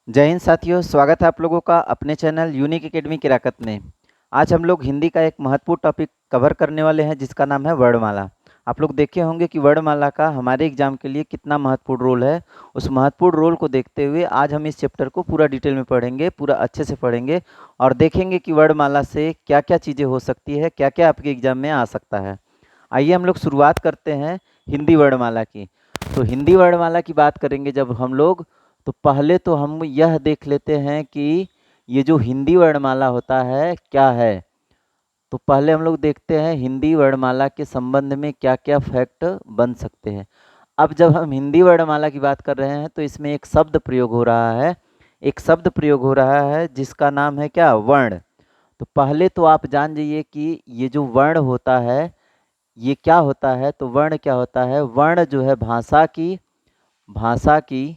जय हिंद साथियों, स्वागत है आप लोगों का अपने चैनल यूनिक एकेडमी किराकत में। आज हम लोग हिंदी का एक महत्वपूर्ण टॉपिक कवर करने वाले हैं जिसका नाम है वर्णमाला। आप लोग देखे होंगे कि वर्णमाला का हमारे एग्जाम के लिए कितना महत्वपूर्ण रोल है। उस महत्वपूर्ण रोल को देखते हुए आज हम इस चैप्टर को पूरा डिटेल में पढ़ेंगे, पूरा अच्छे से पढ़ेंगे और देखेंगे कि वर्णमाला से क्या क्या चीज़ें हो सकती है, क्या क्या आपके एग्जाम में आ सकता है। आइए हम लोग शुरुआत करते हैं हिंदी वर्णमाला की। तो हिंदी वर्णमाला की बात करेंगे जब हम लोग, तो पहले तो हम यह देख लेते हैं कि ये जो हिंदी वर्णमाला होता है क्या है। तो पहले हम लोग देखते हैं हिंदी वर्णमाला के संबंध में क्या क्या फैक्ट बन सकते हैं। अब जब हम हिंदी वर्णमाला की बात कर रहे हैं तो इसमें एक शब्द प्रयोग हो रहा है, एक शब्द प्रयोग हो रहा है जिसका नाम है क्या, वर्ण। तो पहले तो आप जान जाइए कि ये जो वर्ण होता है ये क्या होता है। तो वर्ण क्या होता है, वर्ण जो है भाषा की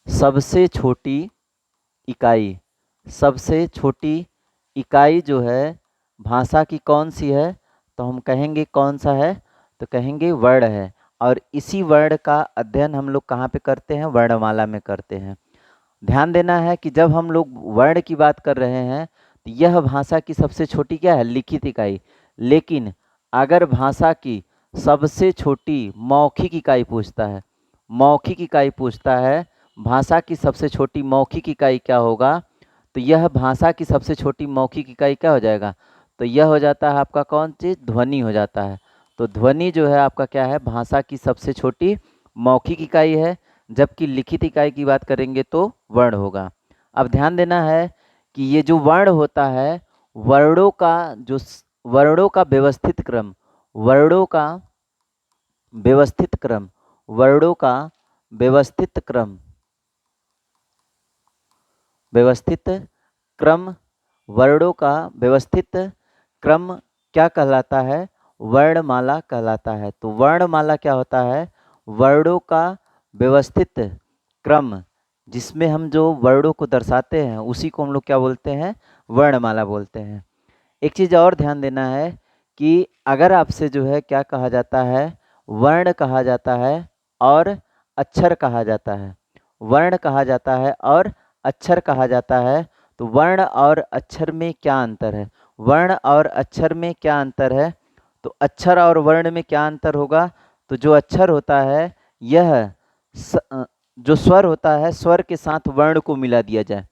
सबसे छोटी इकाई, सबसे छोटी इकाई जो है भाषा की कौन सी है, तो हम कहेंगे कौन सा है, तो कहेंगे वर्ण है। और इसी वर्ण का अध्ययन हम लोग कहाँ पे करते हैं, वर्णमाला में करते हैं। ध्यान देना है कि जब हम लोग वर्ण की बात कर रहे हैं तो यह भाषा की सबसे छोटी क्या है, लिखित इकाई। लेकिन अगर भाषा की सबसे छोटी मौखिक इकाई पूछता है, मौखिक इकाई पूछता है, भाषा की सबसे छोटी मौखिक इकाई क्या होगा, तो यह भाषा की सबसे छोटी मौखिक इकाई क्या हो जाएगा, तो यह हो जाता है आपका कौन चीज़, ध्वनि हो जाता है। तो ध्वनि जो है आपका क्या है, भाषा की सबसे छोटी मौखिक इकाई है। जबकि लिखित इकाई की बात करेंगे तो वर्ण होगा। अब ध्यान देना है कि ये जो वर्ण होता है, वर्णों का जो वर्णों का व्यवस्थित क्रम, वर्णों का व्यवस्थित क्रम, वर्णों का व्यवस्थित क्रम, व्यवस्थित क्रम, वर्णों का व्यवस्थित क्रम क्या कहलाता है, वर्णमाला कहलाता है। तो वर्णमाला क्या होता है, वर्णों का व्यवस्थित क्रम, जिसमें हम जो वर्णों को दर्शाते हैं उसी को हम लोग क्या बोलते हैं, वर्णमाला बोलते हैं। एक चीज़ और ध्यान देना है कि अगर आपसे जो है क्या कहा जाता है, वर्ण कहा जाता है और अक्षर कहा जाता है, वर्ण कहा जाता है और अक्षर कहा जाता है, तो वर्ण और अक्षर में क्या अंतर है, वर्ण और अक्षर में क्या अंतर है, तो अक्षर और वर्ण में क्या अंतर होगा, तो जो अक्षर होता है यह जो स्वर होता है, स्वर के साथ वर्ण को मिला दिया जाए,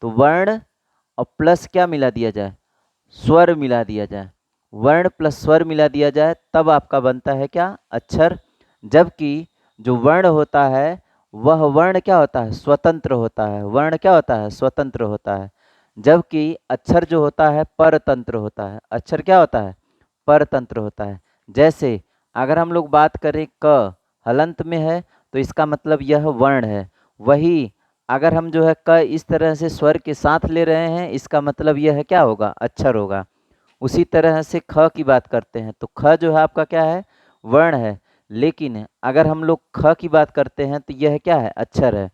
तो वर्ण और प्लस क्या मिला दिया जाए, स्वर मिला दिया जाए, वर्ण प्लस स्वर मिला दिया जाए, तब आपका बनता है क्या, अक्षर। जबकि जो वर्ण होता है वह वर्ण क्या होता है, स्वतंत्र होता है, वर्ण क्या होता है, स्वतंत्र होता है। जबकि अक्षर जो होता है परतंत्र होता है, अक्षर क्या होता है, परतंत्र होता है। जैसे अगर हम लोग बात करें क हलंत में है तो इसका मतलब यह वर्ण है। वही अगर हम जो है क इस तरह से स्वर के साथ ले रहे हैं, इसका मतलब यह है क्या होगा, अक्षर होगा। उसी तरह से ख की बात करते हैं तो ख जो है आपका क्या है, वर्ण है। लेकिन अगर हम लोग ख की बात करते हैं तो यह क्या है, अक्षर है।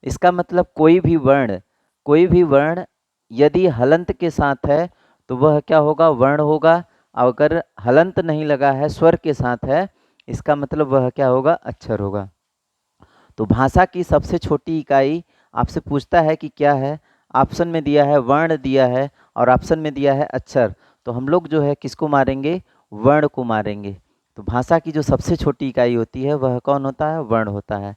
इसका मतलब कोई भी वर्ण यदि हलंत के साथ है तो वह क्या होगा, वर्ण होगा। अगर हलंत नहीं लगा है, स्वर के साथ है, इसका मतलब वह क्या होगा, अक्षर होगा। तो भाषा की सबसे छोटी इकाई आपसे पूछता है कि क्या है, ऑप्शन में दिया है वर्ण दिया है और ऑप्शन में दिया है अक्षर। तो हम लोग जो है किसको मारेंगे, वर्ण को मारेंगे। तो भाषा की जो सबसे छोटी इकाई होती है वह कौन होता है, वर्ण होता है।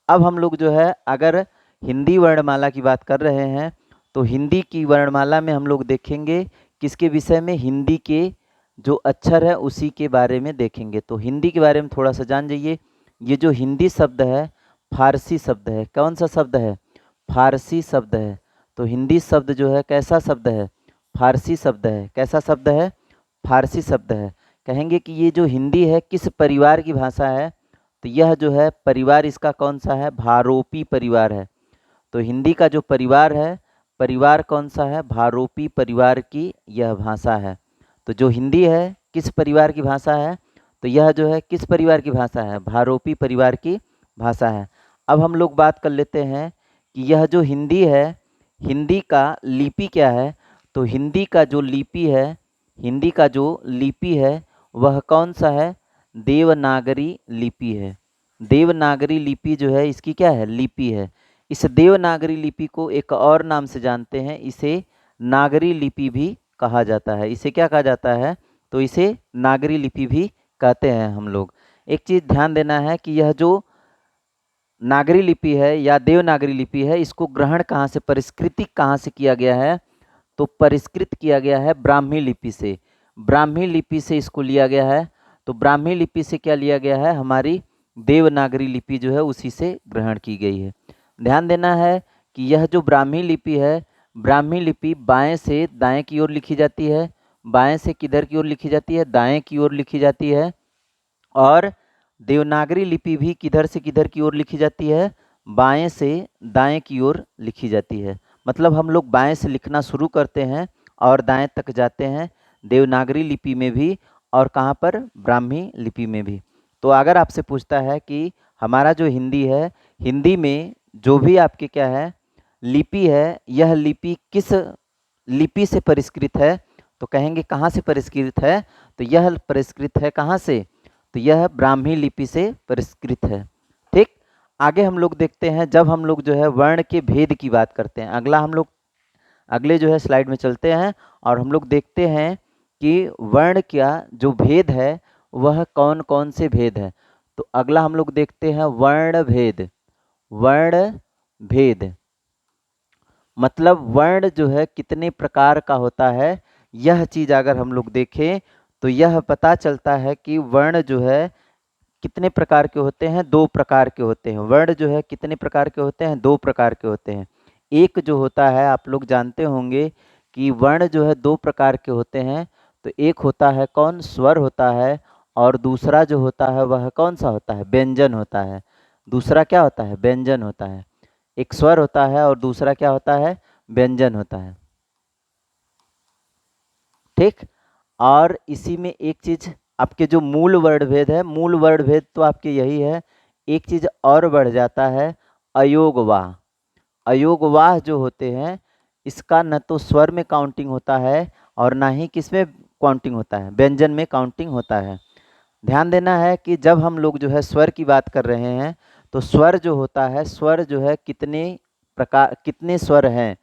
अब हम लोग जो है अगर हिंदी वर्णमाला की बात कर रहे हैं तो हिंदी की वर्णमाला में हम लोग देखेंगे किसके विषय में, हिंदी के जो अक्षर है उसी के बारे में देखेंगे। तो हिंदी के बारे में थोड़ा सा जान जाइए। ये जो हिंदी शब्द है फारसी शब्द है, कौन सा शब्द है, फारसी शब्द है। तो हिंदी शब्द जो है कैसा शब्द है, फारसी शब्द है। कैसा शब्द है, फारसी शब्द है। कहेंगे कि ये जो हिंदी है किस परिवार की भाषा है, तो यह जो है परिवार इसका कौन सा है, भारोपी परिवार है। तो हिंदी का जो परिवार है, परिवार कौन सा है, भारोपी परिवार की यह भाषा है। तो जो हिंदी है किस परिवार की भाषा है, तो यह जो है किस परिवार की भाषा है, भारोपी परिवार की भाषा है। अब हम लोग बात कर लेते हैं कि यह जो हिंदी है, हिंदी का लिपि क्या है। तो हिंदी का जो लिपि है, हिंदी का जो लिपि है वह कौन सा है, देवनागरी लिपि है। देवनागरी लिपि जो है इसकी क्या है, लिपि है। इस देवनागरी लिपि को एक और नाम से जानते हैं, इसे नागरी लिपि भी कहा जाता है। इसे क्या कहा जाता है? तो इसे नागरी लिपि भी कहते हैं हम लोग। एक चीज़ ध्यान देना है कि यह जो नागरी लिपि है या देवनागरी लिपि है, इसको ग्रहण कहाँ से, परिष्कृति कहाँ से किया गया है? तो परिष्कृत किया गया है ब्राह्मी लिपि से। ब्राह्मी लिपि से इसको लिया गया है। तो ब्राह्मी लिपि से क्या लिया गया है? हमारी देवनागरी लिपि जो है उसी से ग्रहण की गई है। ध्यान देना है कि यह जो ब्राह्मी लिपि है, ब्राह्मी लिपि बाएं से दाएं की ओर लिखी जाती है। बाएं से किधर की ओर लिखी जाती है? दाएं की ओर लिखी जाती है। और देवनागरी लिपि भी किधर से किधर की ओर लिखी जाती है? बाएं से दाएं की ओर लिखी जाती है। मतलब हम लोग बाएं से लिखना शुरू करते हैं और दाएं तक जाते हैं, देवनागरी लिपि में भी और कहाँ पर? ब्राह्मी लिपि में भी। तो अगर आपसे पूछता है कि हमारा जो हिंदी है, हिंदी में जो भी आपके क्या है लिपि है, यह लिपि किस लिपि से परिष्कृत है? तो कहेंगे कहाँ से परिष्कृत है? तो यह परिष्कृत है कहाँ से? तो यह ब्राह्मी लिपि से परिष्कृत है। ठीक, आगे हम लोग देखते हैं, जब हम लोग जो है वर्ण के भेद की बात करते हैं, अगला हम लोग अगले जो है स्लाइड में चलते हैं और हम लोग देखते हैं कि वर्ण का जो भेद है वह कौन कौन से भेद है। तो अगला हम लोग देखते हैं वर्ण भेद। वर्ण भेद मतलब वर्ण जो है कितने प्रकार का होता है, यह चीज़ अगर हम लोग देखें तो यह पता चलता है कि वर्ण जो है कितने प्रकार के होते हैं? 2 प्रकार के होते हैं। वर्ण जो है कितने प्रकार के होते हैं? 2 प्रकार के होते हैं। एक जो होता है, आप लोग जानते होंगे कि वर्ण जो है 2 प्रकार के होते हैं। तो एक होता है कौन? स्वर होता है। और दूसरा जो होता है वह कौन सा होता है? व्यंजन होता है। दूसरा क्या होता है? व्यंजन होता है। एक स्वर होता है और दूसरा क्या होता है? व्यंजन होता है। ठीक, और इसी में एक चीज आपके जो मूल वर्ण भेद है, मूल वर्ण भेद तो आपके यही है। एक चीज और बढ़ जाता है, अयोगवाह। अयोगवाह जो होते हैं, इसका न तो स्वर में काउंटिंग होता है और ना ही किस में काउंटिंग होता है? व्यंजन में काउंटिंग होता है। ध्यान देना है कि जब हम लोग जो है स्वर की बात कर रहे हैं, तो स्वर जो होता है, स्वर जो है कितने प्रकार, कितने स्वर हैं?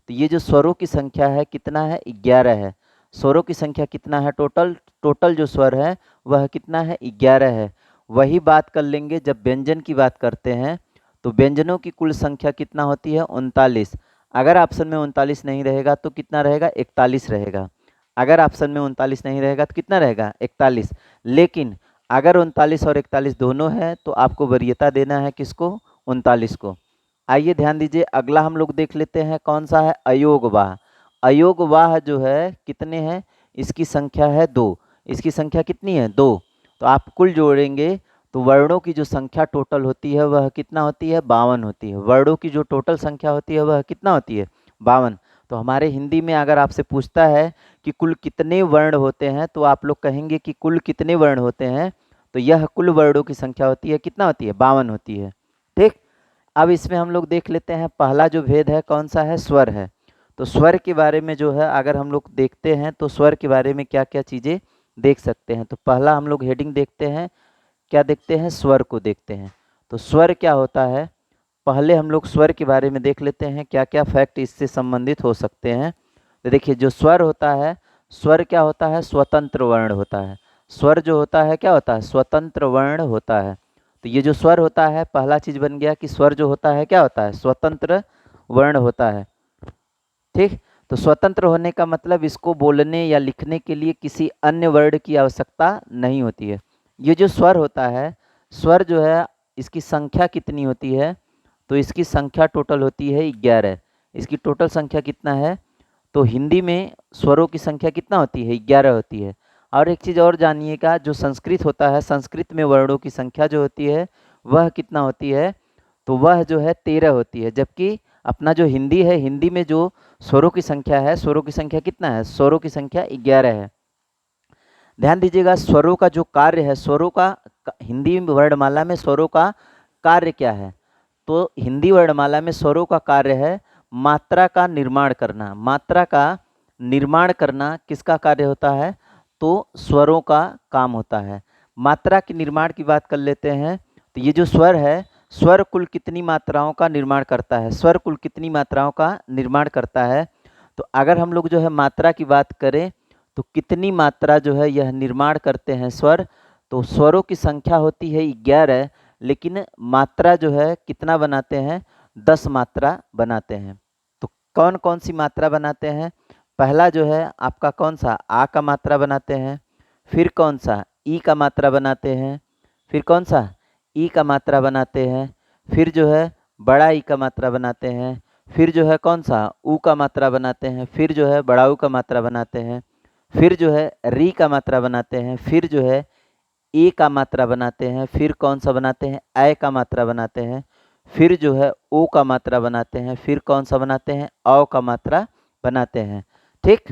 तो ये जो स्वरों की संख्या है कितना है? 11 है। स्वरों की संख्या कितना है? टोटल टोटल जो स्वर है वह कितना है? 11 है। वही बात कर लेंगे जब व्यंजन की बात करते हैं, तो व्यंजनों की कुल संख्या कितना होती है? 39। अगर ऑप्शन में 39 नहीं रहेगा तो कितना रहेगा? 41 रहेगा। अगर ऑप्शन में 39 नहीं रहेगा तो कितना रहेगा? 41। लेकिन अगर 39 और 41 दोनों है तो आपको वरीयता देना है किसको? 39 को। आइए ध्यान दीजिए, अगला हम लोग देख लेते हैं कौन सा है? अयोगवाह। अयोगवाह जो है कितने हैं? इसकी संख्या है 2। इसकी संख्या कितनी है? 2। तो आप कुल जोड़ेंगे तो वर्णों की जो संख्या टोटल होती है वह कितना होती है? 52 होती है। वर्णों की जो टोटल संख्या होती है वह कितना होती है? 52। तो हमारे हिंदी में अगर आपसे पूछता है कि कुल कितने वर्ण होते हैं, तो आप लोग कहेंगे कि कुल कितने वर्ण होते हैं? तो यह कुल वर्णों की संख्या होती है कितना होती है? 52 होती है। ठीक, अब इसमें हम लोग देख लेते हैं पहला जो भेद है कौन सा है? स्वर है। तो स्वर के बारे में जो है अगर हम लोग देखते हैं तो स्वर के बारे में क्या क्या चीज़ें देख सकते हैं। तो पहला हम लोग हेडिंग देखते हैं, क्या देखते हैं? स्वर को देखते हैं। तो स्वर क्या होता है? पहले हम लोग स्वर के बारे में देख लेते हैं क्या क्या फैक्ट इससे संबंधित हो सकते हैं। तो देखिए, जो स्वर होता है, स्वर क्या होता है? स्वतंत्र वर्ण होता है। स्वर जो होता है क्या होता है? स्वतंत्र वर्ण होता है। तो ये जो स्वर होता है, पहला चीज बन गया कि स्वर जो होता है क्या होता है? स्वतंत्र वर्ण होता है। ठीक, तो स्वतंत्र होने का मतलब इसको बोलने या लिखने के लिए किसी अन्य वर्ण की आवश्यकता नहीं होती है। ये जो स्वर होता है, स्वर जो है इसकी संख्या कितनी होती है? तो इसकी संख्या टोटल होती है 11। इसकी टोटल संख्या कितना है? तो हिंदी में स्वरों की संख्या कितना होती है? 11 होती है। और एक चीज़ और जानिएगा, जो संस्कृत होता है, संस्कृत में वर्णों की संख्या जो होती है वह कितना होती है? तो वह जो है 13 होती है। जबकि अपना जो हिंदी है, हिंदी में जो स्वरों की संख्या है, स्वरों की संख्या कितना है? स्वरों की संख्या 11 है। ध्यान दीजिएगा, स्वरों का जो कार्य है, स्वरों का हिंदी वर्णमाला में स्वरों का कार्य क्या है? तो हिंदी वर्णमाला में स्वरों का कार्य है मात्रा का निर्माण करना। मात्रा का निर्माण करना किसका कार्य होता है? तो स्वरों का काम होता है। मात्रा के निर्माण की बात कर लेते हैं। तो ये जो स्वर है, स्वर कुल कितनी मात्राओं का निर्माण करता है, स्वर कुल कितनी मात्राओं का निर्माण करता है। तो अगर हम लोग जो है मात्रा की बात करें तो कितनी मात्रा जो है यह निर्माण करते हैं स्वर, तो स्वरों की संख्या होती है 11, लेकिन मात्रा जो है कितना बनाते हैं, 10 मात्रा बनाते हैं। तो कौन कौन सी मात्रा बनाते हैं, पहला जो है आपका कौन सा आ का मात्रा बनाते हैं, फिर कौन सा ई का मात्रा बनाते हैं, फिर कौन सा ई का मात्रा बनाते हैं, फिर जो है बड़ा ई का मात्रा बनाते हैं, फिर जो है कौन सा ऊ का मात्रा बनाते हैं, फिर जो है बड़ा ऊ का मात्रा बनाते हैं, फिर जो है री का मात्रा बनाते हैं, फिर जो है ए का मात्रा बनाते हैं, फिर कौन सा बनाते हैं ऐ का मात्रा बनाते हैं, फिर जो है ओ का मात्रा बनाते हैं, फिर कौन सा बनाते हैं औ का मात्रा बनाते हैं। ठीक,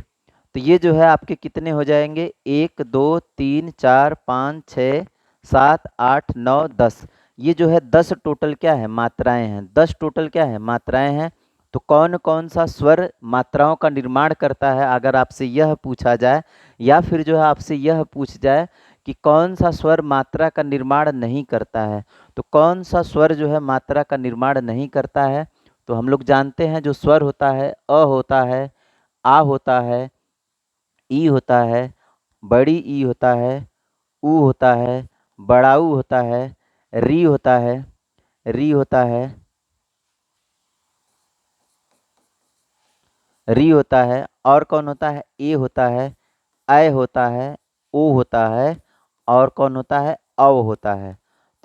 तो ये जो है आपके कितने हो जाएंगे, 1 2 3 4 5 6 7 8 9 10, ये जो है 10 टोटल क्या है मात्राएं हैं, 10 टोटल क्या है मात्राएं हैं। तो कौन कौन सा स्वर मात्राओं का निर्माण करता है, अगर आपसे यह पूछा जाए या फिर जो है आपसे यह पूछ जाए कि कौन सा स्वर मात्रा का निर्माण नहीं करता है, तो कौन सा स्वर जो है मात्रा का निर्माण नहीं करता है। तो हम लोग जानते हैं जो स्वर होता है अ होता है, आ होता है, ई होता है, बड़ी ई होता है, ऊ होता है, बड़ा ऊ होता है, री होता है, री होता है, री होता है, और कौन होता है ए होता है, ऐ होता है, ओ होता है, और कौन होता है अव होता है।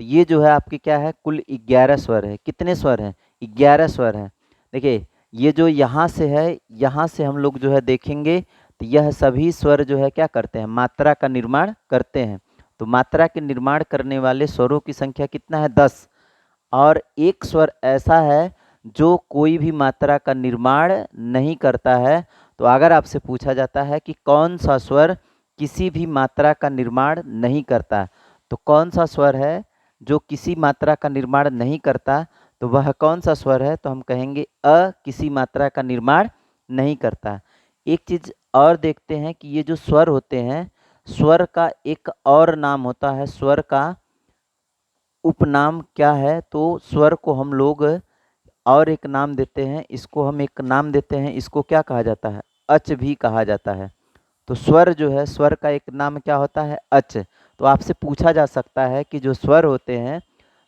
तो ये जो है आपके क्या है कुल 11 स्वर है। कितने स्वर हैं, 11 स्वर हैं। देखिए ये जो यहाँ से है, यहाँ से हम लोग जो है देखेंगे तो यह सभी स्वर जो है क्या करते हैं मात्रा का निर्माण करते हैं। तो मात्रा के निर्माण करने वाले स्वरों की संख्या कितना है 10, और एक स्वर ऐसा है जो कोई भी मात्रा का निर्माण नहीं करता है। तो अगर आपसे पूछा जाता है कि कौन सा स्वर किसी भी मात्रा का निर्माण नहीं करता, तो कौन सा स्वर है जो किसी मात्रा का निर्माण नहीं करता, तो वह कौन सा स्वर है, तो हम कहेंगे अ किसी मात्रा का निर्माण नहीं करता। एक चीज़ और देखते हैं कि ये जो स्वर होते हैं, स्वर का एक और नाम होता है, स्वर का उपनाम क्या है, तो स्वर को हम लोग और एक नाम देते हैं, इसको हम एक नाम देते हैं, इसको क्या कहा जाता है, अच भी कहा जाता है। तो स्वर जो है, स्वर का एक नाम क्या होता है, अच। तो आपसे पूछा जा सकता है कि जो स्वर होते हैं,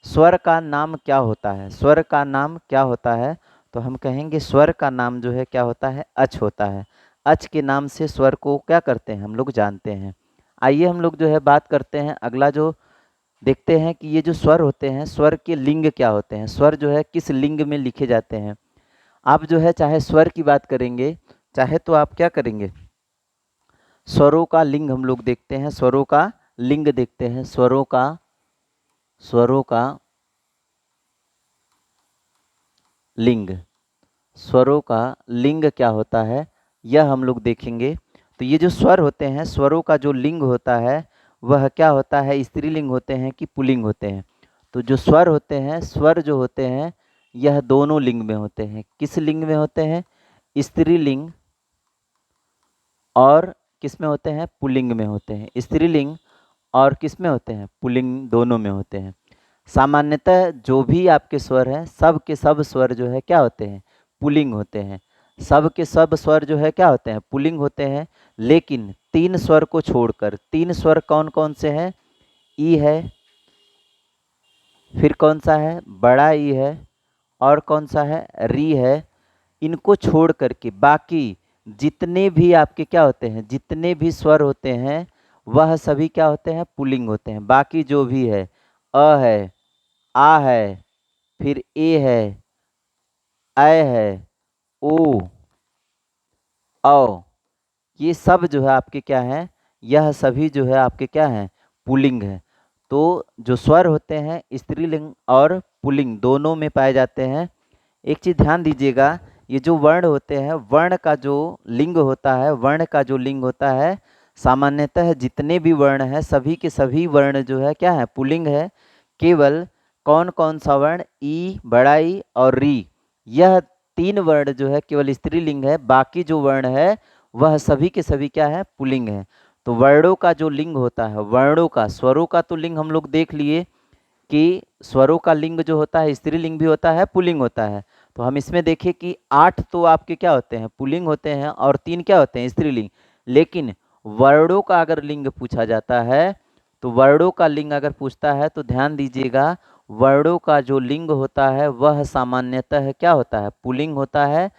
स्वर का नाम क्या होता है, स्वर का नाम क्या होता है, तो हम कहेंगे स्वर का नाम जो है क्या होता है, अच होता है। अच के नाम से स्वर को क्या करते हैं हम लोग जानते हैं। आइए हम लोग जो है बात करते हैं, अगला जो देखते हैं कि ये जो स्वर होते हैं, स्वर के लिंग क्या होते हैं, स्वर जो है किस लिंग में लिखे जाते हैं। आप जो है चाहे स्वर की बात करेंगे, चाहे तो आप क्या करेंगे, स्वरों का लिंग हम लोग देखते हैं, स्वरों का लिंग देखते हैं, स्वरों का लिंग, स्वरों का लिंग क्या होता है यह हम लोग देखेंगे। तो ये जो स्वर होते हैं, स्वरों का जो लिंग होता है वह क्या होता है, स्त्रीलिंग होते हैं कि पुल्लिंग होते हैं। तो जो स्वर होते हैं, स्वर जो होते हैं यह दोनों लिंग में होते हैं। किस लिंग में होते हैं, स्त्रीलिंग, और किस में होते हैं, पुल्लिंग में होते हैं। स्त्रीलिंग और किस में होते हैं, पुल्लिंग, दोनों में होते हैं। सामान्यतः जो भी आपके स्वर हैं, सब के सब स्वर जो है क्या होते हैं, पुल्लिंग होते हैं। सब के सब स्वर जो है क्या होते हैं, पुल्लिंग होते हैं। लेकिन 3 स्वर को छोड़कर, 3 स्वर कौन कौन से हैं, ई है, फिर कौन सा है बड़ा ई है, और कौन सा है री है। इनको छोड़ करके बाकी जितने भी आपके क्या होते हैं, जितने भी स्वर होते हैं वह सभी क्या होते हैं, पुल्लिंग होते हैं। बाकी जो भी है, अ है, आ है, फिर ए है, ऐ है, ओ, औ, ये सब जो है आपके क्या हैं, यह सभी जो है आपके क्या हैं, पुल्लिंग है। तो जो स्वर होते हैं स्त्रीलिंग और पुल्लिंग दोनों में पाए जाते हैं। एक चीज़ ध्यान दीजिएगा, ये जो वर्ण होते हैं, वर्ण का जो लिंग होता है, वर्ण का जो लिंग होता है, सामान्यतः जितने भी वर्ण हैं सभी के सभी वर्ण जो है क्या है, पुल्लिंग है। केवल कौन कौन सा वर्ण, ई, बड़ा ई और री, यह 3 वर्ण जो है केवल स्त्रीलिंग है। बाकी जो वर्ण है वह सभी के सभी क्या है, पुल्लिंग है। तो वर्णों का जो लिंग होता है, वर्णों का, स्वरों का तो लिंग हम लोग देख लिए, कि स्वरों का लिंग जो होता है स्त्रीलिंग भी होता है पुल्लिंग होता है। तो हम इसमें देखें कि 8 तो आपके क्या होते हैं पुल्लिंग होते हैं और 3 क्या होते हैं स्त्रीलिंग। लेकिन वर्णों का अगर लिंग पूछा जाता है तो वर्णों का लिंग अगर पूछता है तो ध्यान दीजिएगा, वर्णों का जो लिंग होता है वह सामान्यतः क्या होता है पुल्लिंग होता है।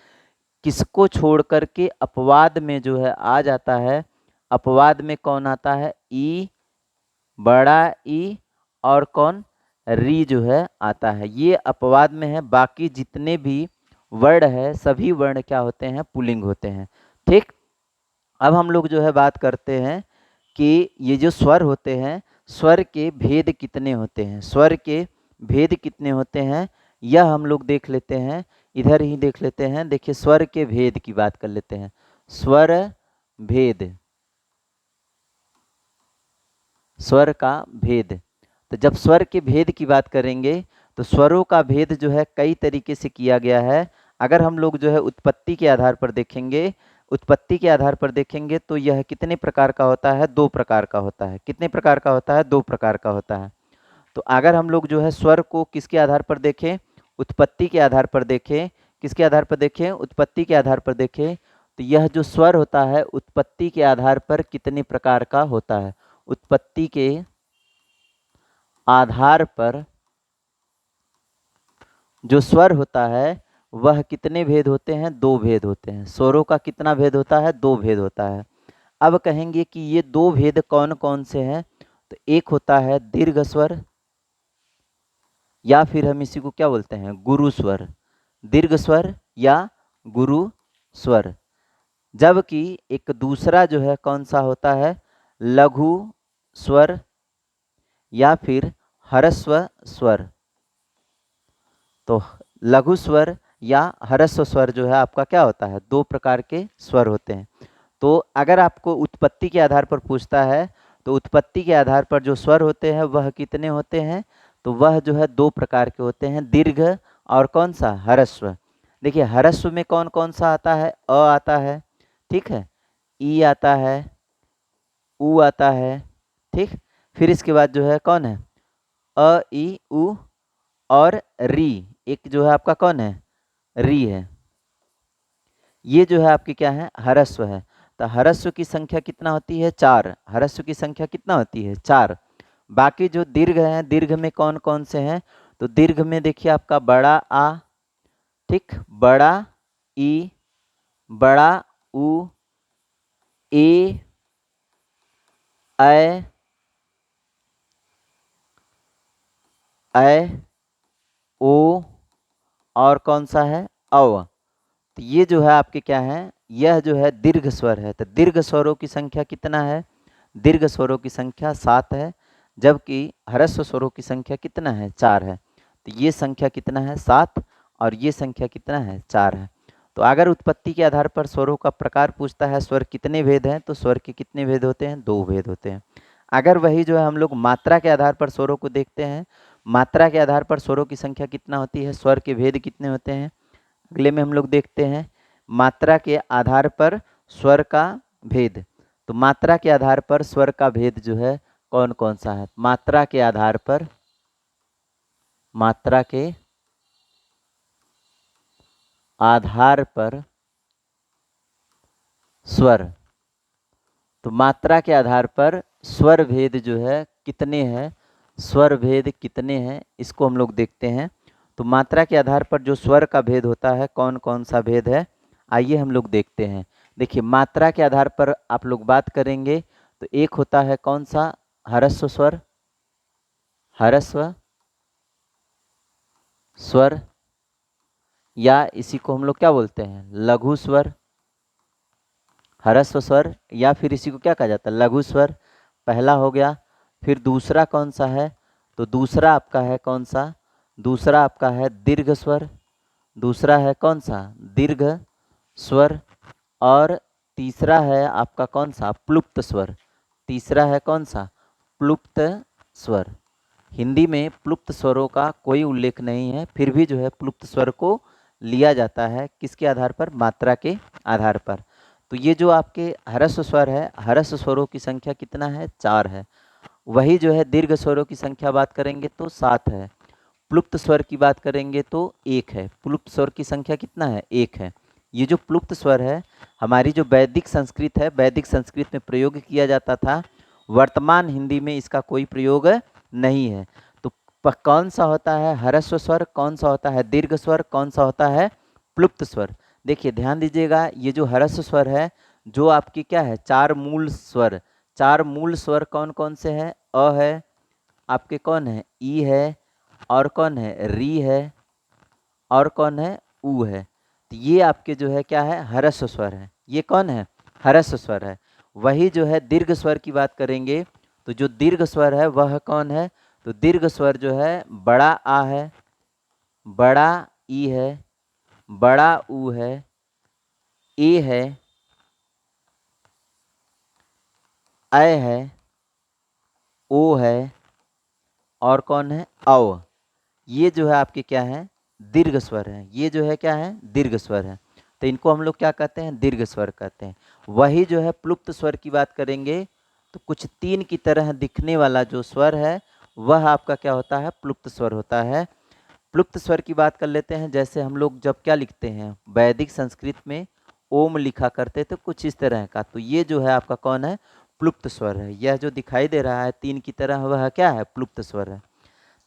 किसको छोड़ करके अपवाद में जो है आ जाता है, अपवाद में कौन आता है ई, बड़ा ई और कौन री जो है आता है, ये अपवाद में है। बाकी जितने भी वर्ण है सभी वर्ण क्या होते हैं पुल्लिंग होते हैं। ठीक, अब हम लोग जो है बात करते हैं कि ये जो स्वर होते हैं स्वर के भेद कितने होते हैं, स्वर के भेद कितने होते हैं यह हम लोग देख लेते हैं, इधर ही देख लेते हैं। देखिए स्वर के भेद की बात कर लेते हैं, स्वर भेद, स्वर का भेद। तो जब स्वर के भेद की बात करेंगे तो स्वरों का भेद जो है कई तरीके से किया गया है। अगर हम लोग जो है उत्पत्ति के आधार पर देखेंगे, उत्पत्ति के आधार पर देखेंगे तो यह कितने प्रकार का होता है, 2 प्रकार का होता है। कितने प्रकार का होता है, 2 प्रकार का होता है। तो अगर हम लोग जो है स्वर को किसके आधार पर देखें, उत्पत्ति के आधार पर देखें, किसके आधार पर देखें, उत्पत्ति के आधार पर देखें, तो यह जो स्वर होता है उत्पत्ति के आधार पर कितने प्रकार का होता है, उत्पत्ति के आधार पर जो स्वर होता है वह कितने भेद होते हैं, 2 भेद होते हैं। स्वरों का कितना भेद होता है, 2 भेद होता है। अब कहेंगे कि ये 2 भेद कौन कौन से हैं, तो एक होता है दीर्घ स्वर या फिर हम इसी को क्या बोलते हैं गुरु स्वर, दीर्घ स्वर या गुरु स्वर। जबकि एक दूसरा जो है कौन सा होता है लघु स्वर या फिर ह्रस्व स्वर। तो लघु स्वर या ह्रस्व स्वर जो है आपका क्या होता है, 2 प्रकार के स्वर होते हैं। तो अगर आपको उत्पत्ति के आधार पर पूछता है तो उत्पत्ति के आधार पर जो स्वर होते हैं वह कितने होते हैं, तो वह जो है 2 प्रकार के होते हैं, दीर्घ और कौन सा ह्रस्व। देखिए ह्रस्व में कौन कौन सा आता है, अ आता है, ठीक है, ई आता है, उ आता है, ठीक। फिर इसके बाद जो है कौन है अ ई उ और री, एक जो है आपका कौन है री है। ये जो है आपकी क्या है ह्रस्व है। तो ह्रस्व की संख्या कितना होती है 4, ह्रस्व की संख्या कितना होती है 4। बाकी जो दीर्घ है, दीर्घ में कौन कौन से हैं, तो दीर्घ में देखिए आपका बड़ा आ, ठीक, बड़ा ई, बड़ा उ, ए, ऐ, ओ और कौन सा है अव। तो ये जो है आपके क्या है, यह जो है दीर्घ स्वर है। तो दीर्घ स्वरों की संख्या कितना है, दीर्घ स्वरों की संख्या 7 है, जबकि ह्रस्व स्वरों की संख्या कितना है 4 है। तो ये संख्या कितना है 7 और ये संख्या कितना है 4 है। तो अगर उत्पत्ति के आधार पर स्वरों का प्रकार पूछता है स्वर कितने भेद हैं, तो स्वर के कितने भेद होते हैं, 2 भेद होते हैं। अगर वही जो है हम लोग मात्रा के आधार पर स्वरों को देखते हैं, मात्रा के आधार पर स्वरों की संख्या कितना होती है, स्वर के भेद कितने होते हैं, अगले में हम लोग देखते हैं मात्रा के आधार पर स्वर का भेद। तो मात्रा के आधार पर स्वर का भेद जो है कौन कौन सा है, मात्रा के आधार पर, मात्रा के आधार पर स्वर। तो मात्रा के आधार पर स्वर भेद जो है कितने हैं, स्वर भेद कितने हैं इसको हम लोग देखते हैं। तो मात्रा के आधार पर जो स्वर का भेद होता है कौन कौन सा भेद है, आइए हम लोग देखते हैं। देखिए मात्रा के आधार पर आप लोग बात करेंगे तो एक होता है कौन सा ह्रस्व स्वर, ह्रस्व स्वर या इसी को हम लोग क्या बोलते हैं लघु स्वर, ह्रस्व स्वर या फिर इसी को क्या कहा जाता है लघु स्वर, पहला हो गया। फिर दूसरा कौन सा है, तो दूसरा आपका है कौन सा, दूसरा आपका है दीर्घ स्वर, दूसरा है कौन सा दीर्घ स्वर। और तीसरा है आपका कौन सा प्लुप्त स्वर, तीसरा है कौन सा प्लुप्त स्वर। हिंदी में प्लुप्त स्वरों का कोई उल्लेख नहीं है, फिर भी जो है प्लुप्त स्वर को लिया जाता है किसके आधार पर, मात्रा के आधार पर। तो ये जो आपके ह्रस्व स्वर है, ह्रस्व स्वरों की संख्या कितना है 4 है। वही जो है दीर्घ स्वरों की संख्या बात करेंगे तो 7 है। प्लुप्त स्वर की बात करेंगे तो 1 है। प्लुप्त स्वर की संख्या कितना है? 1 है। ये जो प्लुप्त स्वर है हमारी जो वैदिक संस्कृत है, वैदिक संस्कृत में प्रयोग किया जाता था, वर्तमान हिंदी में इसका कोई प्रयोग नहीं है। तो कौन सा होता है ह्रस्व स्वर, कौन सा होता है दीर्घ स्वर, कौन सा होता है प्लुप्त स्वर? देखिए ध्यान दीजिएगा, ये जो ह्रस्व स्वर है जो आपकी क्या है, 4 मूल स्वर, 4 मूल स्वर कौन कौन से हैं? अ है, आपके कौन है ई है, और कौन है री है, और कौन है ऊ है। तो ये आपके जो है क्या है, ह्रस्व स्वर है। ये कौन है? ह्रस्व स्वर है। वही जो है दीर्घ स्वर की बात करेंगे तो जो दीर्घ स्वर है वह कौन है? तो दीर्घ स्वर जो है बड़ा आ है, बड़ा ई है, बड़ा ऊ है, ए है, ऐ है, ओ है, और कौन है औ। ये जो है आपके क्या है, दीर्घ स्वर है। ये जो है क्या है, दीर्घ स्वर है। तो इनको हम लोग क्या कहते हैं, दीर्घ स्वर कहते हैं। वही जो है प्लुप्त स्वर की बात करेंगे तो कुछ तीन की तरह दिखने वाला जो स्वर है वह आपका क्या होता है, प्लुप्त स्वर होता है। प्लुप्त स्वर की बात कर लेते हैं। जैसे हम लोग जब क्या लिखते हैं, वैदिक संस्कृत में ओम लिखा करते तो कुछ इस तरह का, तो ये जो है आपका कौन है, प्लुप्त स्वर है। यह जो दिखाई दे रहा है तीन की तरह वह क्या है, प्लुप्त स्वर है।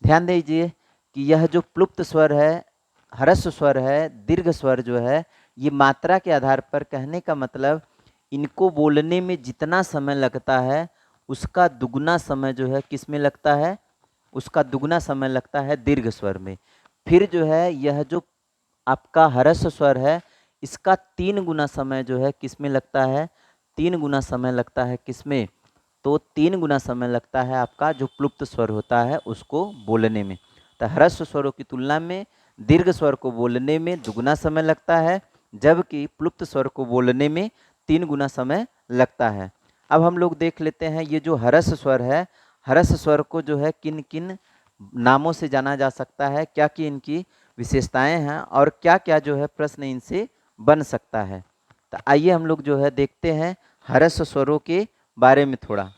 ध्यान दीजिए कि यह जो प्लुप्त स्वर है, ह्रस्व स्वर है, दीर्घ स्वर जो है, ये मात्रा के आधार पर कहने का मतलब इनको बोलने में जितना समय लगता है उसका दुगना समय जो है किस में लगता है, उसका दुगना समय लगता है दीर्घ स्वर में। फिर जो है यह जो आपका ह्रस्व स्वर है इसका 3 गुना समय जो है किस में लगता है, 3 गुना समय लगता है किस में, तो 3 गुना समय लगता है आपका जो प्लुप्त स्वर होता है उसको बोलने में। तो ह्रस्व स्वरों की तुलना में दीर्घ स्वर को बोलने में दुगना समय लगता है, जबकि प्लुप्त स्वर को बोलने में 3 गुना समय लगता है। अब हम लोग देख लेते हैं ये जो ह्रस्व स्वर है, ह्रस्व स्वर को जो है किन किन नामों से जाना जा सकता है, क्या क्या इनकी विशेषताएं हैं और क्या क्या जो है प्रश्न इनसे बन सकता है। तो आइए हम लोग जो है देखते हैं ह्रस्व स्वरों के बारे में थोड़ा।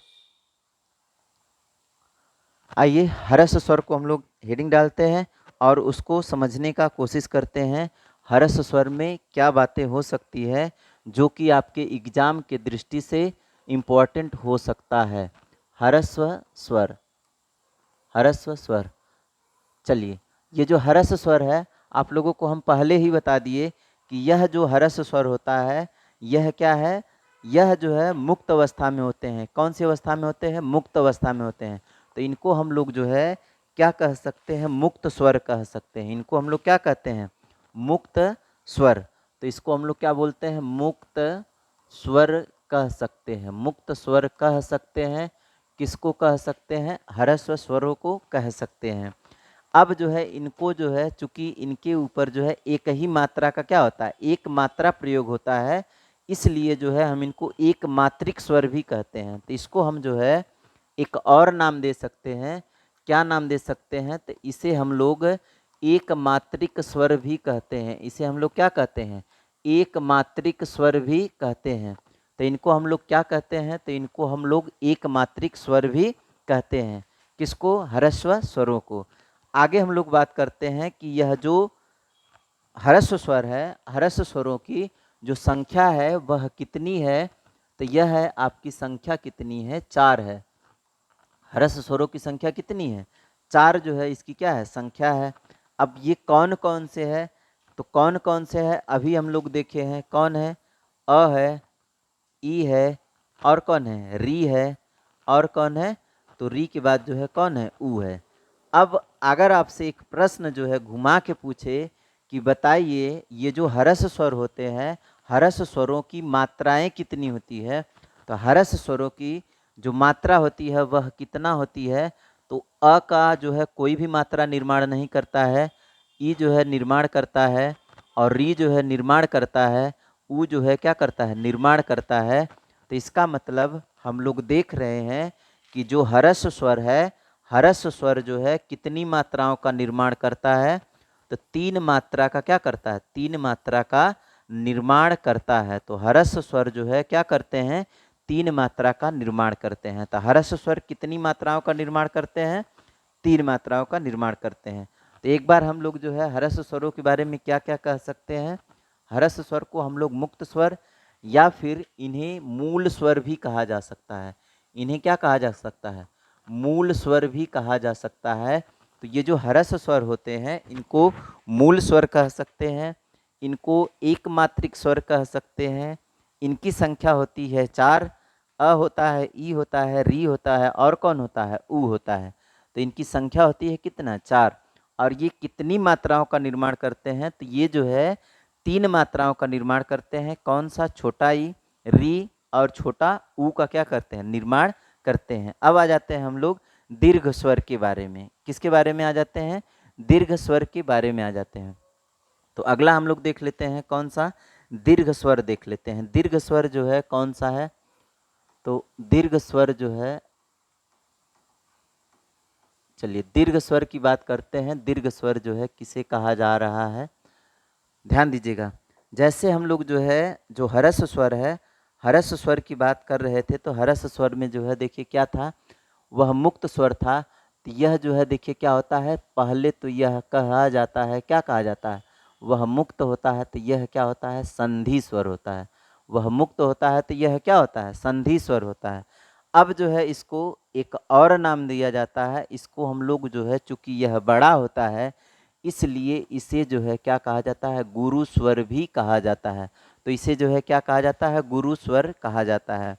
आइए ह्रस्व स्वर को हम लोग हेडिंग डालते हैं और उसको समझने का कोशिश करते हैं। ह्रस्व स्वर में क्या बातें हो सकती है जो कि आपके एग्जाम के दृष्टि से इम्पोर्टेंट हो सकता है। ह्रस्व स्वर, ह्रस्व स्वर, चलिए ये जो ह्रस्व स्वर है आप लोगों को हम पहले ही बता दिए कि यह जो ह्रस्व स्वर होता है यह क्या है, यह जो है मुक्त अवस्था में होते हैं। कौन सी अवस्था में होते हैं, मुक्त अवस्था में होते हैं। तो इनको हम लोग जो है क्या कह सकते हैं, मुक्त स्वर कह सकते हैं। इनको हम लोग क्या कहते हैं, मुक्त स्वर। तो इसको हम लोग क्या बोलते हैं, मुक्त स्वर कह सकते हैं, मुक्त स्वर कह सकते हैं। किसको कह सकते हैं, ह्रस्व स्वरों को कह सकते हैं। अब जो है इनको जो है चूंकि इनके ऊपर जो है एक ही मात्रा का क्या होता है, एक मात्रा प्रयोग होता है, इसलिए जो है हम इनको एक मात्रिक स्वर भी कहते हैं। तो इसको हम जो है एक और नाम दे सकते हैं। क्या नाम दे सकते हैं, तो इसे हम लोग एक मात्रिक स्वर भी कहते हैं। इसे हम लोग क्या कहते हैं, एक मात्रिक स्वर भी कहते हैं। तो इनको हम लोग क्या कहते हैं, तो इनको हम लोग एक मात्रिक स्वर भी कहते हैं। किसको, ह्रस्व स्वरों को। आगे हम लोग बात करते हैं कि यह जो ह्रस्व स्वर है, ह्रस्व स्वरों की जो संख्या है वह कितनी है, तो यह है आपकी संख्या कितनी है, 4 है। ह्रस्व स्वरों की संख्या कितनी है, 4 जो है इसकी क्या है, संख्या है। अब ये कौन कौन से है, तो कौन कौन से है अभी हम लोग देखे हैं। कौन है, अ है, ई है, और कौन है, री है, और कौन है, तो री के बाद जो है कौन है, ऊ है। अब अगर आपसे एक प्रश्न जो है घुमा के पूछे कि बताइए ये जो ह्रस्व स्वर होते हैं, ह्रस्व स्वरों की मात्राएं कितनी होती है, तो ह्रस्व स्वरों की जो मात्रा होती है वह कितना होती है, तो अ का जो है कोई भी मात्रा निर्माण नहीं करता है, ई जो है निर्माण करता है, और री जो है निर्माण करता है, ऊ जो है क्या करता है, निर्माण करता है। तो इसका मतलब हम लोग देख रहे हैं कि जो ह्रस्व स्वर है, ह्रस्व स्वर जो है कितनी मात्राओं का निर्माण करता है, तो 3 मात्रा का क्या करता है, 3 मात्रा का निर्माण करता है। तो ह्रस्व स्वर जो है क्या करते हैं, तीन मात्रा का निर्माण करते हैं। तो ह्रस्व स्वर कितनी मात्राओं का निर्माण करते हैं? तीन मात्राओं का निर्माण करते हैं। तो एक बार हम लोग जो है ह्रस्व स्वरों के बारे में क्या क्या कह सकते हैं? ह्रस्व स्वर को हम लोग मुक्त स्वर या फिर इन्हें मूल स्वर भी कहा जा सकता है। इन्हें क्या कहा जा सकता है? मूल स्वर भी कहा जा सकता है। तो ये जो ह्रस्व स्वर होते हैं इनको मूल स्वर कह सकते हैं, इनको एक मात्रिक स्वर कह सकते हैं। इनकी संख्या होती है 4। अ होता है, ई होता है, री होता है और कौन होता है? उ होता है। तो इनकी संख्या होती है कितना? 4। और ये कितनी मात्राओं का निर्माण करते हैं? तो ये जो है तीन मात्राओं का निर्माण करते हैं। कौन सा? छोटा ई, री और छोटा ऊ का क्या करते हैं? निर्माण करते हैं। अब आ जाते हैं हम लोग दीर्घ स्वर के बारे में। किसके बारे में आ जाते हैं? दीर्घ स्वर के बारे में आ जाते हैं। तो अगला हम लोग देख लेते हैं कौन सा? दीर्घ स्वर देख लेते हैं। दीर्घ स्वर जो है कौन सा है? तो दीर्घ स्वर जो है, चलिए दीर्घ स्वर की बात करते हैं। दीर्घ स्वर जो है किसे कहा जा रहा है? ध्यान दीजिएगा। जैसे हम लोग जो है जो ह्रस्व स्वर है, ह्रस्व स्वर की बात कर रहे थे, तो ह्रस्व स्वर में जो है देखिए क्या था? वह मुक्त स्वर था। तो यह जो है देखिए क्या होता है? पहले तो यह कहा जाता है, क्या कहा जाता है? वह मुक्त होता है तो यह क्या होता है? संधि स्वर होता है। वह मुक्त होता है तो यह क्या होता है? संधि स्वर होता है। अब जो है इसको एक और नाम दिया जाता है। इसको हम लोग जो है चूंकि यह बड़ा होता है इसलिए इसे जो है क्या कहा जाता है? गुरु स्वर भी कहा जाता है। तो इसे जो है क्या कहा जाता है? गुरु स्वर कहा जाता है।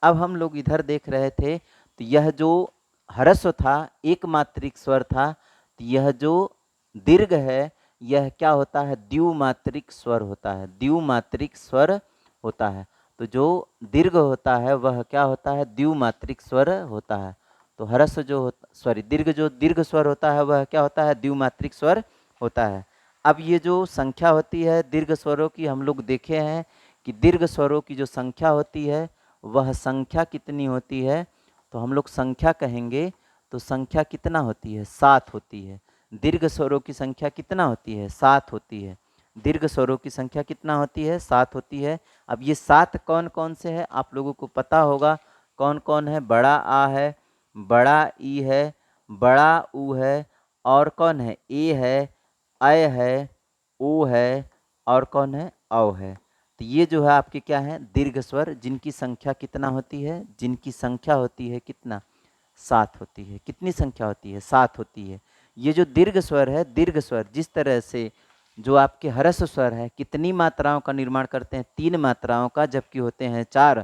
अब हम लोग इधर देख रहे थे, तो यह जो ह्रस्व था, एक मात्रिक स्वर था। तो यह जो दीर्घ है यह क्या होता है? द्विमात्रिक स्वर होता है। द्विमात्रिक स्वर होता है। तो जो दीर्घ होता है वह क्या होता है? द्विमात्रिक स्वर होता है। तो ह्रस्व जो सॉरी दीर्घ जो दीर्घ स्वर होता है वह क्या होता है? द्विमात्रिक स्वर होता है। अब ये जो संख्या होती है दीर्घ स्वरों की, हम लोग देखे हैं कि दीर्घ स्वरों की जो संख्या होती है वह संख्या कितनी होती है? तो हम लोग संख्या कहेंगे तो संख्या कितना होती है? 7 होती है। दीर्घ स्वरों की संख्या कितना होती है? 7 होती है। दीर्घ स्वरों की संख्या कितना होती है? 7 होती है। अब ये 7 कौन कौन से हैं आप लोगों को पता होगा। कौन कौन है? बड़ा आ है, बड़ा ई है, बड़ा ऊ है और कौन है? ए है, अय है, ओ है और कौन है? औ है। तो ये जो है आपके क्या है? दीर्घ स्वर, जिनकी संख्या कितना होती है? जिनकी संख्या होती है कितना? 7 होती है। कितनी संख्या होती है? 7 होती है। ये जो दीर्घ स्वर है, दीर्घ स्वर जिस तरह से जो आपके ह्रस्व स्वर है कितनी मात्राओं का निर्माण करते हैं? 3 मात्राओं का, जबकि होते हैं 4।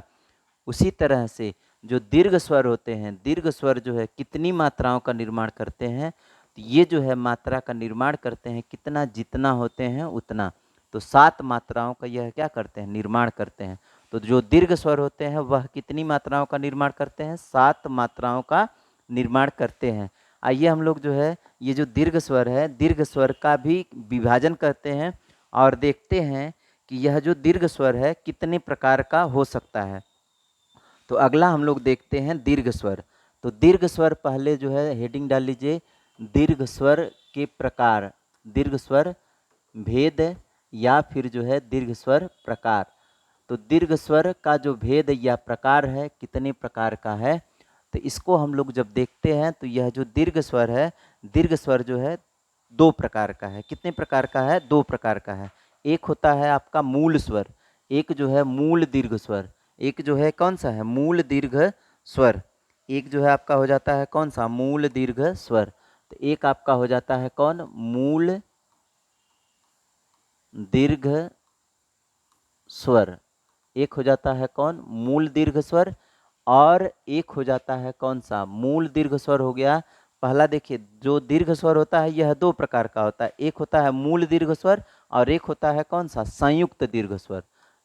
उसी तरह से जो दीर्घ स्वर होते हैं, दीर्घ स्वर जो है कितनी मात्राओं का निर्माण करते हैं? तो ये जो है मात्रा का निर्माण करते हैं कितना? जितना होते हैं उतना। तो 7 मात्राओं का यह क्या करते हैं? निर्माण करते हैं। तो जो दीर्घ स्वर होते हैं वह कितनी मात्राओं का निर्माण करते हैं? 7 मात्राओं का निर्माण करते हैं। आइए हम लोग जो है ये जो दीर्घ स्वर है, दीर्घ स्वर का भी विभाजन करते हैं और देखते हैं कि यह जो दीर्घ स्वर है कितने प्रकार का हो सकता है। तो अगला हम लोग देखते हैं दीर्घ स्वर। तो दीर्घ स्वर पहले जो है हेडिंग डाल लीजिए, दीर्घ स्वर के प्रकार, दीर्घ स्वर भेद या फिर जो है दीर्घ स्वर प्रकार। तो दीर्घ स्वर का जो भेद या प्रकार है कितने प्रकार का है? तो इसको हम लोग जब देखते हैं तो यह जो दीर्घ स्वर है, दीर्घ स्वर जो है 2 प्रकार का है। कितने प्रकार का है? 2 प्रकार का है। एक होता है आपका मूल स्वर, एक जो है मूल दीर्घ स्वर। एक जो है कौन सा है? मूल दीर्घ स्वर। एक जो है आपका हो जाता है कौन सा? मूल दीर्घ स्वर। तो एक आपका हो जाता है कौन? मूल दीर्घ स्वर। एक हो जाता है कौन? मूल दीर्घ स्वर। और एक हो जाता है कौन सा? मूल दीर्घ स्वर हो गया पहला। देखिए जो दीर्घ स्वर होता है यह 2 प्रकार का होता है। एक होता है मूल दीर्घ स्वर और एक होता है कौन सा? संयुक्त दीर्घ स्वर।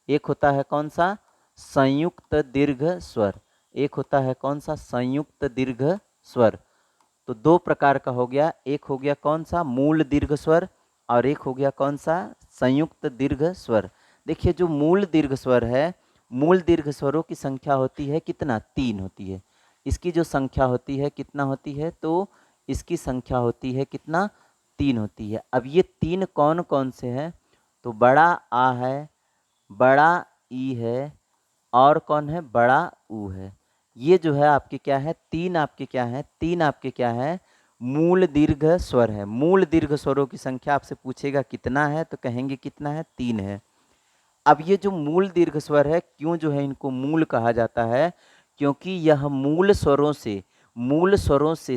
एक होता है कौन सा? संयुक्त दीर्घ स्वर। एक होता है कौन सा? संयुक्त दीर्घ स्वर। तो 2 प्रकार का हो गया। एक हो गया कौन सा? मूल दीर्घ स्वर और एक हो गया कौन सा? संयुक्त दीर्घ स्वर। देखिए जो मूल दीर्घ स्वर है, मूल दीर्घ स्वरों की संख्या होती है कितना? 3 होती है। इसकी जो संख्या होती है कितना होती है? तो इसकी संख्या होती है कितना? 3 होती है। अब ये 3 कौन कौन से हैं? तो बड़ा आ है, बड़ा ई है, और कौन है, बड़ा ऊ है। ये जो है आपके क्या है, तीन आपके क्या है, तीन आपके क्या है, मूल दीर्घ स्वर है। मूल दीर्घ स्वरों की संख्या आपसे पूछेगा कितना है, तो कहेंगे कितना है, तीन है। अब ये जो मूल दीर्घ स्वर है, क्यों जो है इनको मूल कहा जाता है, क्योंकि यह मूल स्वरों से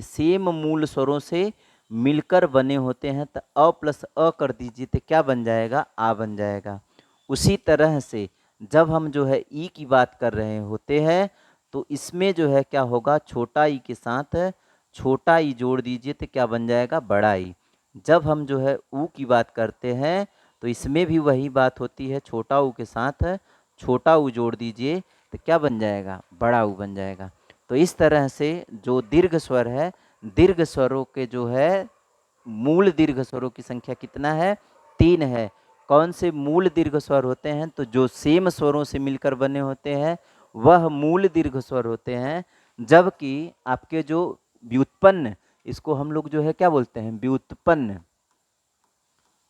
सेम मूल स्वरों से मिलकर बने होते हैं। तो अ प्लस अ कर दीजिए तो क्या बन जाएगा, आ बन जाएगा। उसी तरह से जब हम जो है ई की बात कर रहे होते हैं, तो इसमें जो है क्या होगा, छोटा ई के साथ छोटा ई जोड़ दीजिए तो क्या बन जाएगा, बड़ा ई। जब हम जो है ऊ की बात करते हैं, तो इसमें भी वही बात होती है, छोटा ऊ के साथ छोटा ऊ जोड़ दीजिए तो क्या बन जाएगा, बड़ा ऊ बन जाएगा। तो इस तरह से जो दीर्घ स्वर है, दीर्घ स्वरों के जो है मूल दीर्घ स्वरों की संख्या कितना है, तीन है। कौन से मूल दीर्घ स्वर होते हैं, तो जो सेम स्वरों से मिलकर बने होते हैं वह मूल दीर्घ स्वर होते हैं। जबकि आपके जो व्युत्पन्न, इसको हम लोग जो है क्या बोलते हैं, व्युत्पन्न,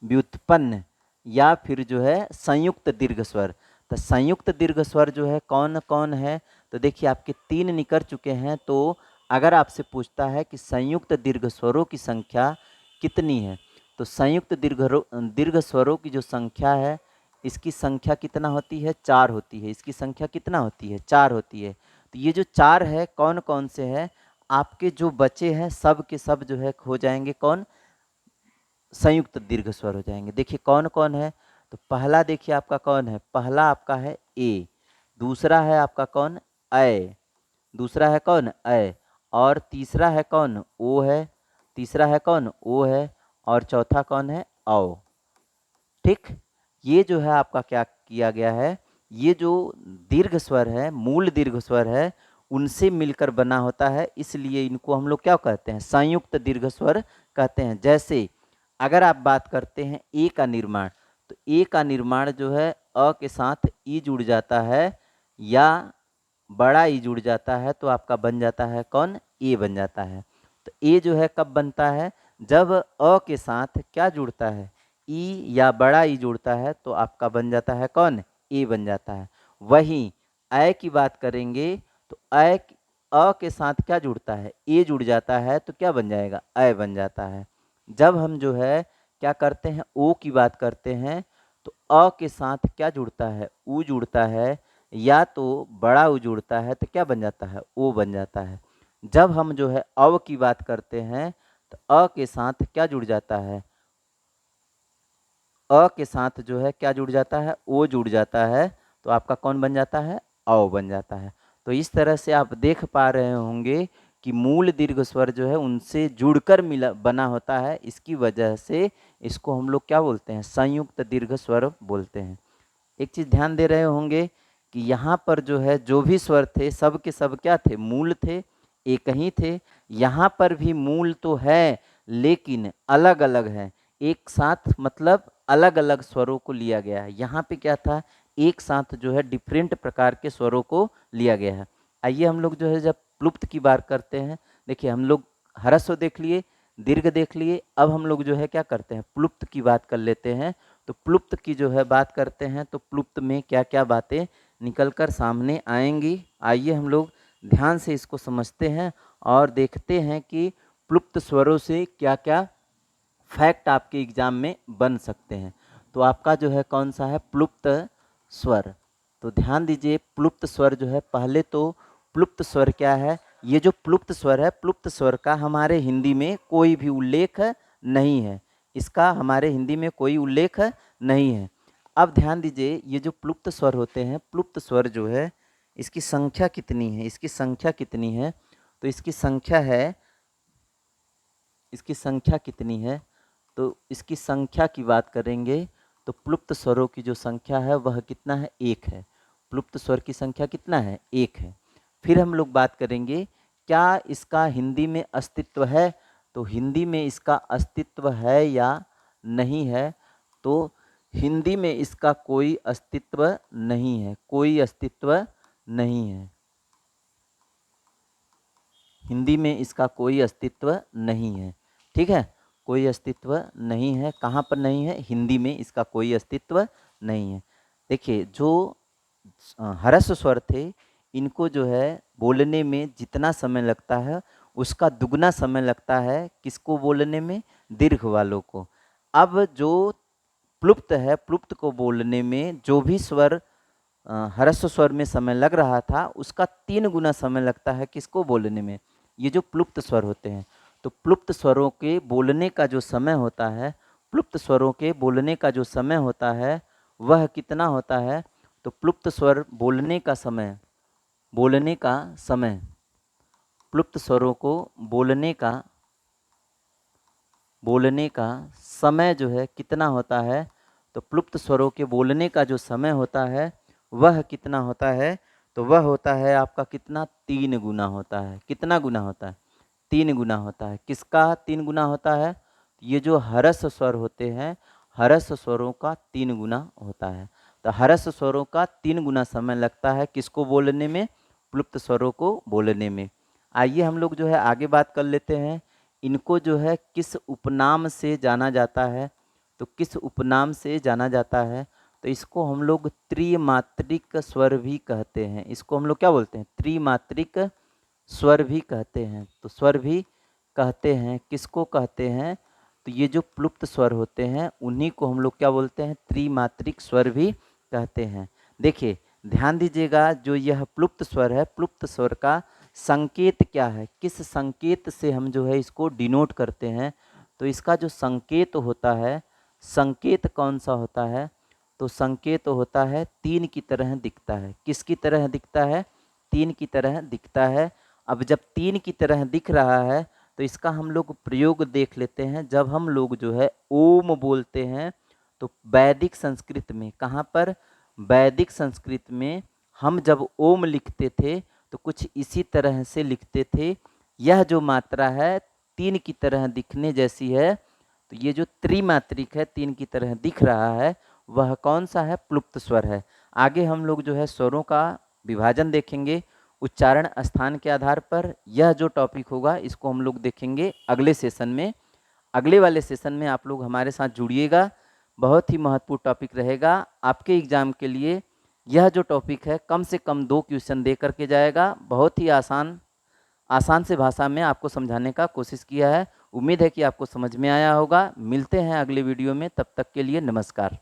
व्युत्पन्न या फिर जो है संयुक्त दीर्घ स्वर। तो संयुक्त दीर्घ स्वर जो है कौन कौन है, तो देखिए आपके तीन निकल चुके हैं। तो अगर आपसे पूछता है कि संयुक्त दीर्घ स्वरों की संख्या कितनी है, तो संयुक्त दीर्घ स्वरों की जो संख्या है, इसकी संख्या कितना होती है, चार होती है। इसकी संख्या कितना होती है, चार होती है। तो ये जो चार है कौन कौन से है, आपके जो बचे हैं सब के सब जो है हो जाएंगे कौन, संयुक्त दीर्घ स्वर हो जाएंगे। देखिए कौन कौन है, तो पहला देखिए आपका कौन है, पहला आपका है ए, दूसरा है आपका कौन, अय, दूसरा है कौन, अय, और तीसरा है कौन, ओ है, तीसरा है कौन, ओ है, और चौथा कौन है, औ। ठीक, ये जो है आपका क्या किया गया है, ये जो दीर्घ स्वर है, मूल दीर्घ स्वर है, उनसे मिलकर बना होता है, इसलिए इनको हम लोग क्या कहते हैं, संयुक्त दीर्घ स्वर कहते हैं। जैसे अगर आप बात करते हैं ए का निर्माण, तो ए का निर्माण जो है अ के साथ ई जुड़ जाता है या बड़ा ई जुड़ जाता है, तो आपका बन जाता है कौन, ए बन जाता है। तो ए जो है कब बनता है, जब अ के साथ क्या जुड़ता है, ई या बड़ा ई जुड़ता है, तो आपका बन जाता है कौन, ए बन जाता है। वहीं अय की बात करेंगे, तो अय अ के साथ क्या जुड़ता है, ए जुड़ जाता है, तो क्या बन जाएगा, अय बन जाता है। जब हम जो है क्या करते हैं, ओ की बात करते हैं, तो अ के साथ क्या जुड़ता है, ऊ जुड़ता है, या तो बड़ा ऊ जुड़ता है, तो क्या बन जाता है, ओ बन जाता है। जब हम जो है अव की बात करते हैं, तो अ के साथ क्या जुड़ जाता है, अ के साथ जो है क्या जुड़ जाता है, ओ जुड़ जाता है, तो आपका कौन बन जाता है, औ बन जाता है। तो इस तरह से आप देख पा रहे होंगे कि मूल दीर्घ स्वर जो है उनसे जुड़कर मिला बना होता है, इसकी वजह से इसको हम लोग क्या बोलते हैं, संयुक्त दीर्घ स्वर बोलते हैं। एक चीज ध्यान दे रहे होंगे कि यहाँ पर जो है जो भी स्वर थे सब के सब क्या थे, मूल थे, एक ही थे। यहाँ पर भी मूल तो है लेकिन अलग अलग है, एक साथ मतलब अलग अलग स्वरों को लिया गया है। यहाँ पे क्या था, एक साथ जो है डिफरेंट प्रकार के स्वरों को लिया गया है। आइए हम लोग जो है जब प्लुप्त की बात करते हैं, देखिए हम लोग ह्रस्व देख लिए, दीर्घ देख लिए, अब हम लोग जो है क्या करते हैं, प्लुप्त की बात कर लेते हैं। तो प्लुप्त की जो है बात करते हैं, तो प्लुप्त में क्या क्या बातें निकल कर सामने आएंगी, आइए हम लोग ध्यान से इसको समझते हैं और देखते हैं कि प्लुप्त स्वरों से क्या क्या फैक्ट आपके एग्जाम में बन सकते हैं। तो आपका जो है कौन सा है, प्लुप्त स्वर। तो ध्यान दीजिए, प्लुप्त स्वर जो है, पहले तो प्लुप्त स्वर क्या है, ये जो प्लुप्त स्वर है, प्लुप्त स्वर का हमारे हिंदी में कोई भी उल्लेख नहीं है, इसका हमारे हिंदी में कोई उल्लेख नहीं है। अब ध्यान दीजिए, ये जो प्लुप्त स्वर होते हैं, प्लुप्त स्वर जो है इसकी संख्या कितनी है, इसकी संख्या कितनी है, तो इसकी संख्या है, इसकी संख्या कितनी है, तो इसकी संख्या की बात करेंगे, तो प्लुप्त स्वरों की जो संख्या है वह कितना है, एक है। प्लुप्त स्वर की संख्या कितना है, एक है। फिर हम लोग बात करेंगे क्या इसका हिंदी में अस्तित्व है, तो हिंदी में इसका अस्तित्व है या नहीं है, तो हिंदी में इसका कोई अस्तित्व नहीं है, कोई अस्तित्व नहीं है। हिंदी में इसका कोई अस्तित्व नहीं है, ठीक है, कोई अस्तित्व नहीं है। कहाँ पर नहीं है, हिंदी में इसका कोई अस्तित्व नहीं है। देखिए जो ह्रस्व स्वर थे, इनको जो है बोलने में जितना समय लगता है उसका दुगना समय लगता है किसको बोलने में, दीर्घ वालों को। अब जो प्लुप्त है, प्लुप्त को बोलने में जो भी स्वर ह्रस्व स्वर में समय लग रहा था उसका 3 गुना समय लगता है किसको बोलने में, ये जो प्लुप्त स्वर होते हैं। तो प्लुप्त स्वरों के बोलने का जो समय होता है, प्लुप्त स्वरों के बोलने का जो समय होता है वह कितना होता है, तो प्लुप्त स्वर बोलने का समय, बोलने का समय, प्लुप्त स्वरों को बोलने का समय जो है कितना होता है, तो प्लुप्त स्वरों के बोलने का जो समय होता है वह कितना होता है, तो वह होता है आपका कितना, 3 गुना होता है। कितना गुना होता है, 3 गुना होता है। किसका 3 गुना होता है, ये जो ह्रस्व स्वर होते हैं, ह्रस्व स्वरों का 3 गुना होता है। तो ह्रस्व स्वरों का 3 गुना समय लगता है किसको बोलने में, प्लुप्त स्वरों को बोलने में। आइए हम लोग जो है आगे बात कर लेते हैं, इनको जो है किस उपनाम से जाना जाता है, तो किस उपनाम से जाना जाता है, तो इसको हम लोग त्रिमात्रिक स्वर भी कहते हैं। इसको हम लोग क्या बोलते हैं, त्रिमात्रिक स्वर भी कहते हैं। तो स्वर भी कहते हैं, किसको कहते हैं, तो ये जो प्लुप्त स्वर होते हैं उन्हीं को हम लोग क्या बोलते हैं, त्रिमात्रिक स्वर भी कहते हैं। देखिए ध्यान दीजिएगा, जो यह प्लुप्त स्वर है, प्लुप्त स्वर का संकेत क्या है, किस संकेत से हम जो है इसको डिनोट करते हैं, तो इसका जो संकेत होता है, संकेत कौन सा होता है, तो संकेत होता है 3 की तरह दिखता है। किसकी तरह दिखता है, 3 की तरह दिखता है। अब जब 3 की तरह दिख रहा है तो इसका हम लोग प्रयोग देख लेते हैं। जब हम लोग जो है ओम बोलते हैं तो वैदिक संस्कृत में, कहाँ पर, वैदिक संस्कृत में हम जब ओम लिखते थे तो कुछ इसी तरह से लिखते थे। यह जो मात्रा है 3 की तरह दिखने जैसी है, तो ये जो त्रिमात्रिक है, 3 की तरह दिख रहा है, वह कौन सा है, प्लुप्त स्वर है। आगे हम लोग जो है स्वरों का विभाजन देखेंगे उच्चारण स्थान के आधार पर। यह जो टॉपिक होगा इसको हम लोग देखेंगे अगले सेशन में। अगले वाले सेशन में आप लोग हमारे साथ जुड़िएगा, बहुत ही महत्वपूर्ण टॉपिक रहेगा आपके एग्जाम के लिए। यह जो टॉपिक है कम से कम 2 क्वेश्चन दे करके जाएगा। बहुत ही आसान आसान से भाषा में आपको समझाने का कोशिश किया है। उम्मीद है कि आपको समझ में आया होगा। मिलते हैं अगले वीडियो में, तब तक के लिए नमस्कार।